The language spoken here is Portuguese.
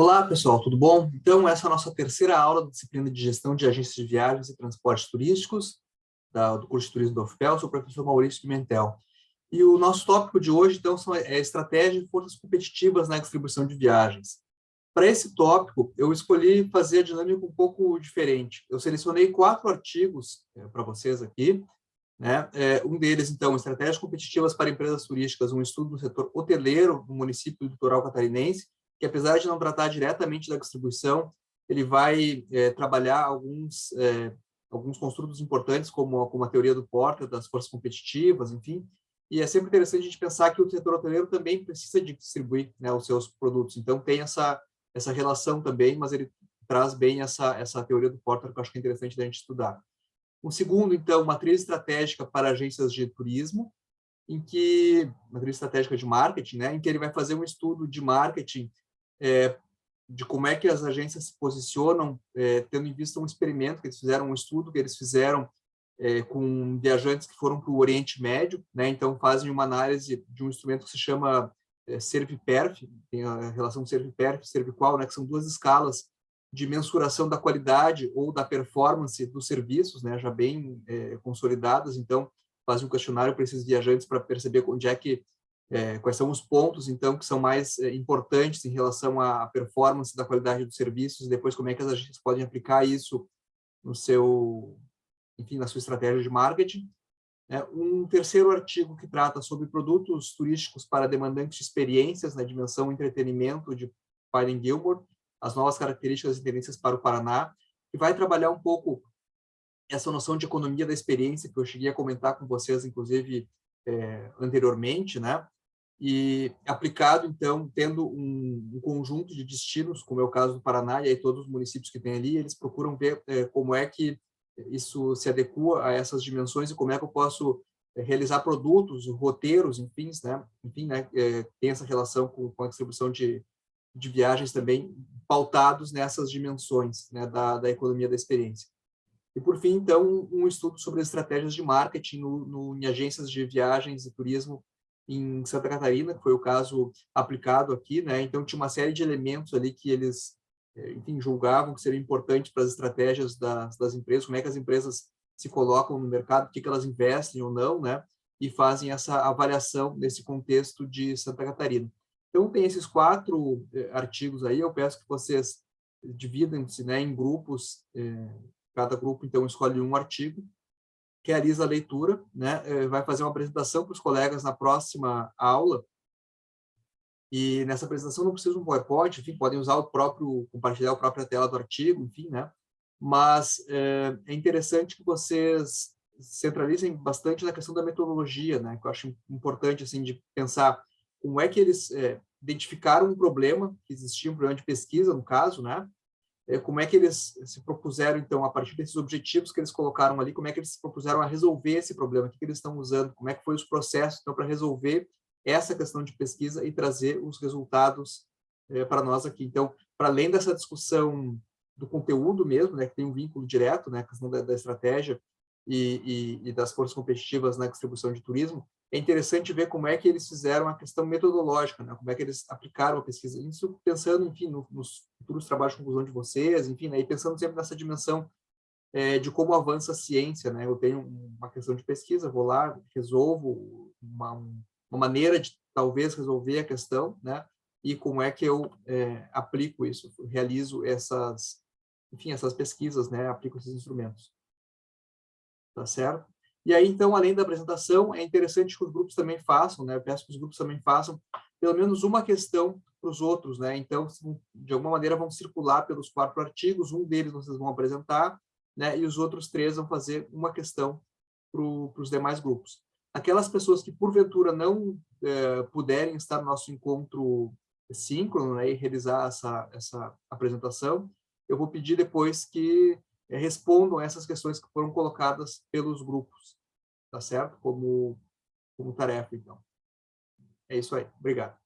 Olá, pessoal, tudo bom? Então, essa é a nossa terceira aula da disciplina de Gestão de Agências de Viagens e Transportes Turísticos, do curso de Turismo da UFPEL. Sou o professor Maurício Pimentel. E o nosso tópico de hoje, então, é estratégia e forças competitivas na distribuição de viagens. Para esse tópico, eu escolhi fazer a dinâmica um pouco diferente. Eu selecionei 4 artigos para vocês aqui, né? Um deles, então, Estratégias Competitivas para Empresas Turísticas, um estudo do setor hoteleiro no município do litoral catarinense, que apesar de não tratar diretamente da distribuição, ele vai trabalhar alguns construtos importantes, como a teoria do Porter, das forças competitivas, enfim, e é sempre interessante a gente pensar que o setor hoteleiro também precisa de distribuir, né, os seus produtos, então tem essa relação também, mas ele traz bem essa teoria do Porter, que eu acho que é interessante da gente estudar. O segundo, então, matriz estratégica para agências de turismo, matriz estratégica de marketing, né, em que ele vai fazer um estudo de marketing de como é que as agências se posicionam, tendo em vista um experimento que eles fizeram, um estudo que eles fizeram com viajantes que foram para o Oriente Médio, né, então fazem uma análise de um instrumento que se chama Serv-Perf, tem a relação Serv-Perf e Serv-Qual, né, que são 2 escalas de mensuração da qualidade ou da performance dos serviços, né, já bem consolidadas. Então fazem um questionário para esses viajantes para perceber onde é que quais são os pontos, então, que são mais importantes em relação à performance da qualidade dos serviços, e depois como é que as agências podem aplicar isso no seu, enfim, na sua estratégia de marketing. Um terceiro artigo que trata sobre produtos turísticos para demandantes de experiências na dimensão entretenimento de Payne Gilmore, as novas características e tendências para o Paraná, que vai trabalhar um pouco essa noção de economia da experiência que eu cheguei a comentar com vocês, inclusive, anteriormente, né? E aplicado, então, tendo um conjunto de destinos, como é o caso do Paraná, e aí todos os municípios que tem ali, eles procuram ver como é que isso se adequa a essas dimensões e como é que eu posso realizar produtos, roteiros, enfim, né, tem essa relação com a distribuição de viagens também pautados nessas dimensões, né, da economia da experiência. E, por fim, então, um estudo sobre estratégias de marketing em agências de viagens e turismo em Santa Catarina, que foi o caso aplicado aqui, né? Então, tinha uma série de elementos ali que eles, enfim, julgavam que seriam importantes para as estratégias das empresas, como é que as empresas se colocam no mercado, o que elas investem ou não, né? E fazem essa avaliação nesse contexto de Santa Catarina. Então, tem esses 4 artigos aí, eu peço que vocês dividam-se, né, em grupos, cada grupo, então, escolhe um artigo, realiza a leitura, né, vai fazer uma apresentação para os colegas na próxima aula, e nessa apresentação não precisa de um PowerPoint, enfim, podem usar compartilhar a própria tela do artigo, enfim, né, mas é interessante que vocês centralizem bastante na questão da metodologia, né, que eu acho importante, assim, de pensar como é que eles identificaram um problema, que existia um problema de pesquisa, no caso, né, como é que eles se propuseram, então, a partir desses objetivos que eles colocaram ali, como é que eles se propuseram a resolver esse problema, o que eles estão usando, como é que foi os processos, então, para resolver essa questão de pesquisa e trazer os resultados para nós aqui. Então, para além dessa discussão do conteúdo mesmo, né, que tem um vínculo direto, né, a questão da estratégia e das forças competitivas na distribuição de turismo, é interessante ver como é que eles fizeram a questão metodológica, né? Como é que eles aplicaram a pesquisa. Isso pensando, enfim, nos futuros trabalhos de conclusão de vocês, enfim, né? E pensando sempre nessa dimensão de como avança a ciência, né? Eu tenho uma questão de pesquisa, vou lá, resolvo uma maneira de talvez resolver a questão, né? E como é que eu aplico isso, realizo essas pesquisas, né? Aplico esses instrumentos. Tá certo? E aí, então, além da apresentação, é interessante que os grupos também façam, né? Eu peço que os grupos também façam pelo menos uma questão para os outros, né? Então, de alguma maneira, vão circular pelos 4 artigos, um deles vocês vão apresentar, né? E os outros 3 vão fazer uma questão para os demais grupos. Aquelas pessoas que, porventura, não puderem estar no nosso encontro síncrono, né? E realizar essa apresentação, eu vou pedir depois que respondam essas questões que foram colocadas pelos grupos, tá certo? Como tarefa, então. É isso aí. Obrigado.